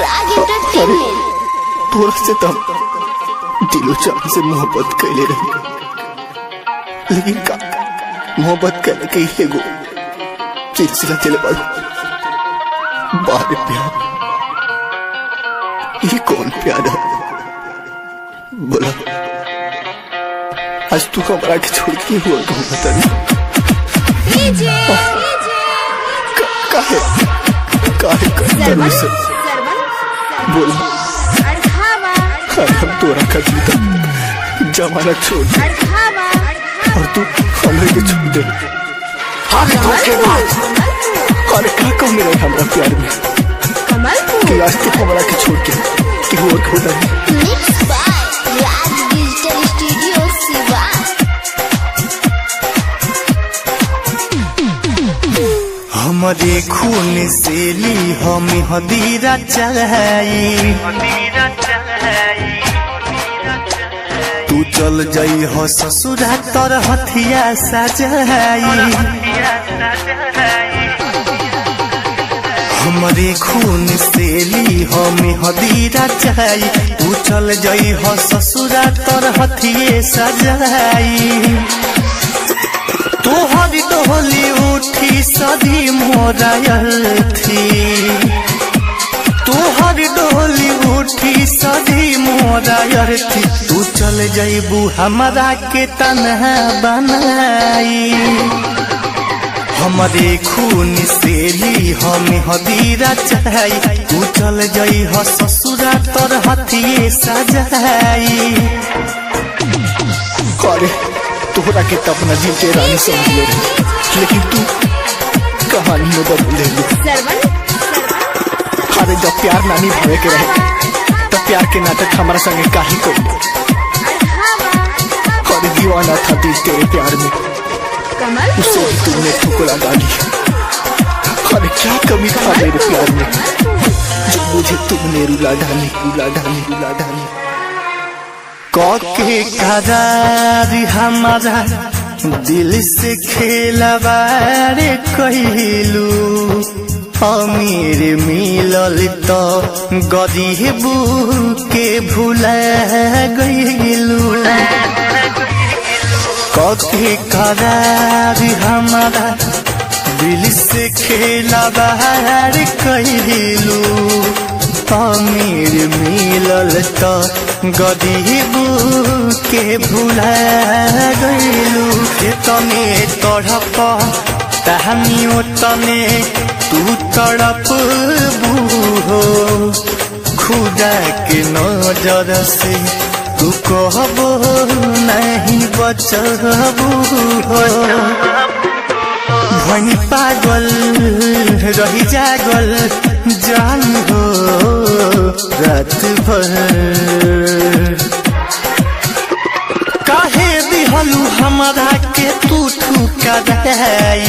राग एंटरटेनमेंट। तोरा से तम दिलो जान से मोहब्बत कैले रही, लेकिन का मोहब्बत करे के एगो सिलसिला चले पड़ो बारे प्यार। ये कौन प्यार है बोला? आज तू हमारा के छोड़ के हुआ कहूँ बता नहीं। काहे करता से बोला हम तोरा का जीता जमाना छोड़ दे और तू हमें के छोड़ दे। अरे क्या कम मिला हमारा प्यार में कि आज तू हमारा के छोड़ के कि और खोदा नहीं। हमारे खून से ली हमें हदीरा चढ़ाई, तू चल जाई हो ससुरा तर हथिया सजाई। हमारे खून से ली हमें हदीरा चढ़ाई, तू चल जाई हो ससुरा तर हथिये सजाई। तोहरी डोली उठी सदी मोरायल थी, तोहरी डोली उठी सदी मोरायल थी। तू चल जाइबू हमारा के तन्हा बनाई। हमारे खून से ली हमें हदीरा चढ़ाई, तू चल जाई हो ससुरा तर हथिये सजाई। तोहरा के तब न दिल के रानी समझ ले रही, लेकिन तू कहानी में बदल ले ली। अरे जब प्यार नानी भावे के रहे तब प्यार के नाटक हमारा संगे काहे कर। अरे दीवाना था दिल तेरे प्यार में, उससे भी तुमने ठुकरा डाली। अरे क्या कमी था मेरे प्यार में जो मुझे तुमने रुला डाली। के करार हमारा दिल से खेलवारे कहलू, अमीर मिलल तो गरीबू के भुला गईलू। के करार हमारा दिल से खेलवारे कहलू, अमीर मिलल तो गरीबू के भुला गईलू। तने तड़प तहनियो तने तू तड़प बूहो, खुदा के नजर से तू कहबो नहीं बचबू हो। भनी पागल रही जागल जान हो रात भर। काहे दिहलू हमारा के तू ठुकराई,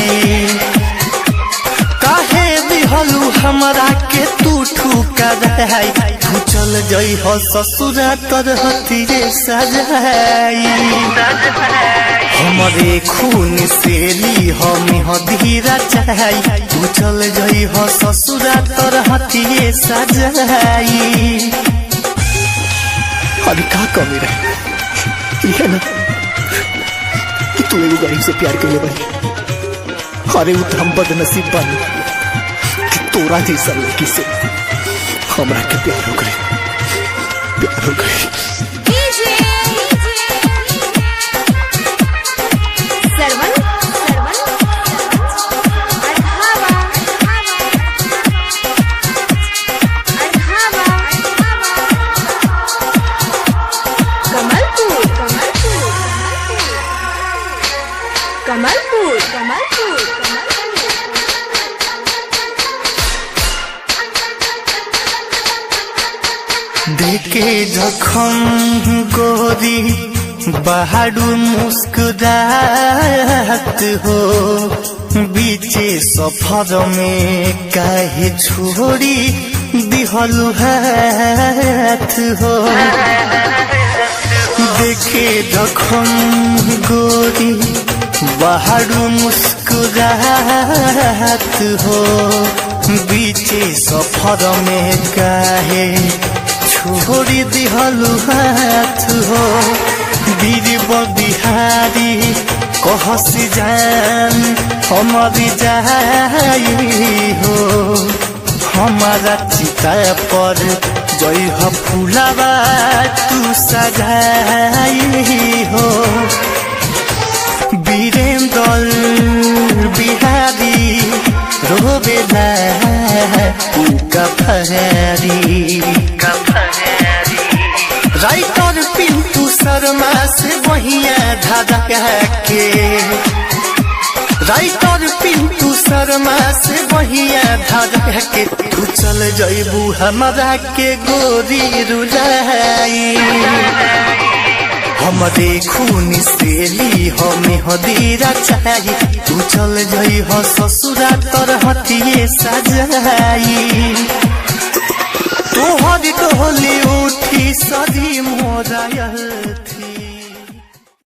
काहे दिहलू हमारा के तू ठुकराई। तू चल जाई हो ससुरा तर हथिये सजाई। हमारे खून से ली हमें हदीरा चढ़ाई, तू चल जाई हो ससुरा तर हथिये सजाई। अरे का कमी रहे ये ना कि तू एगो गरीब से प्यार के लिए बनी। अरे वो हम बदनसीब बनी कि तोरा जैसा लड़की से हमरा के प्यार हो गए। कमलपुर देखे जखम गोरी बहारू मुस्कुरात हो, बीचे सफर में काहे छोड़ी दिहलु हाथ हो। देखे जखम गोरी बहारू मुस्कुरात हो, बीचे सफर में काहे छोड़ी दिहलु हाथ हो वीर बिहारी कहसी जान हमारी जाई हो हमारा चिता पर जय हो फूलावा तू सजाई हो वीरेंद्र बिहारी रोबेला कफारी राइटर पिंटू शर्मा से वहिया धागा के राइटर पिंटू शर्मा से वहिया धागा के तू चल जइबू हमरा के गोरी रुलाई हमरे खून से ली हमें हदीरा चाहिए तू चल जई हो ससुरा तर हथिये सजाई तोहर कहली उठी सदी मोरा थी।